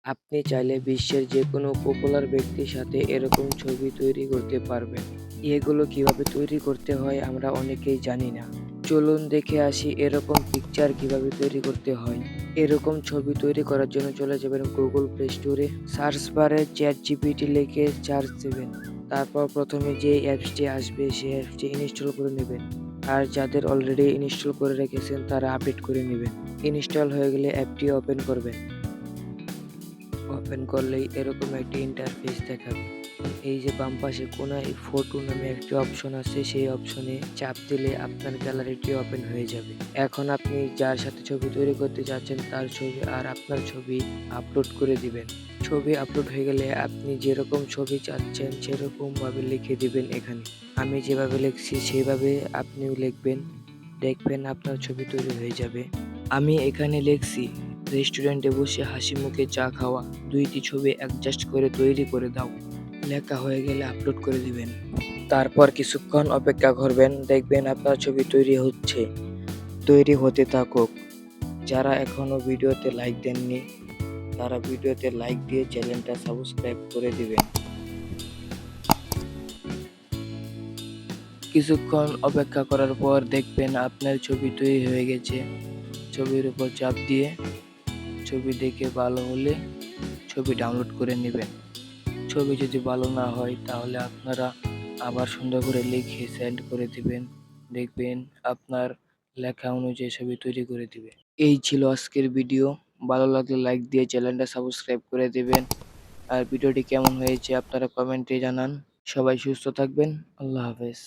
আপনি চাইলে বিশ্বের যেকোনো পপুলার ব্যক্তির সাথে এরকম ছবি তৈরি করতে পারবেন। এগুলো কিভাবে তৈরি করতে হয় আমরা অনেকেই জানি না। চলুন দেখে আসি এরকম পিকচার কিভাবে তৈরি করতে হয়। এরকম ছবি তৈরি করার জন্য চলে যাবেন গুগল প্লে স্টোরে, সার্চ বারে ChatGPT লিখে সার্চ দেবেন। তারপর প্রথমে যে অ্যাপসটি আসবে সেই অ্যাপসটি ইনস্টল করে নেবেন। আর যাদের অলরেডি ইনস্টল করে রেখেছেন তারা আপডেট করে নেবেন। ইনস্টল হয়ে গেলে অ্যাপটি ওপেন করবেন। ওপেন করলেই এরকম একটি ইন্টারফেস দেখাবে। এই যে বাম পাশে কোনায় ফটো নামে একটি অপশন আছে, সেই অপশনে চাপ দিলে আপনার গ্যালারিটি ওপেন হয়ে যাবে। এখন আপনি যার সাথে ছবি তৈরি করতে যাচ্ছেন তার ছবি আর আপনার ছবি আপলোড করে দিবেন। ছবি আপলোড হয়ে গেলে আপনি যেরকম ছবি চাচ্ছেন সেরকম ভাবে লিখে দিবেন এখানে। আমি যেভাবে লিখছি সেইভাবে আপনিও লিখবেন। দেখবেন আপনার ছবি তৈরি হয়ে যাবে। আমি এখানে লিখছি রেস্টুরেন্টে বসে হাসি মুখে চা খাওয়া, ২টি ছবি অ্যাডজাস্ট করে তৈরি করে দাও। লেখা হয়ে গেলে আপলোড করে দিবেন। তারপর কিছুক্ষণ অপেক্ষা করবেন, দেখবেন আপনার ছবি তৈরি হচ্ছে। তৈরি হতে থাকুক। যারা এখনো ভিডিওতে লাইক দেননি তারা ভিডিওতে লাইক দিয়ে চ্যানেলটা সাবস্ক্রাইব করে দিবেন। কিছুক্ষণ অপেক্ষা করার পর দেখবেন আপনার ছবি তৈরি হয়ে গেছে। ছবির উপর চাপ দিয়ে ছবি দেখে ভালো হলে ছবি ডাউনলোড করে নেবেন। ছবি যদি ভালো না হয় তাহলে আপনারা আবার সুন্দর করে লিখে সেন্ড করে দিবেন। দেখবেন আপনার লেখা অনুযায়ী ছবি তৈরি করে দিবে। এই ছিল আজকের ভিডিও। ভালো লাগলে লাইক দিয়ে চ্যানেলটা সাবস্ক্রাইব করে দিবেন। আর ভিডিওটি কেমন হয়েছে আপনারা কমেন্টে জানান। সবাই সুস্থ থাকবেন। আল্লাহ হাফেজ।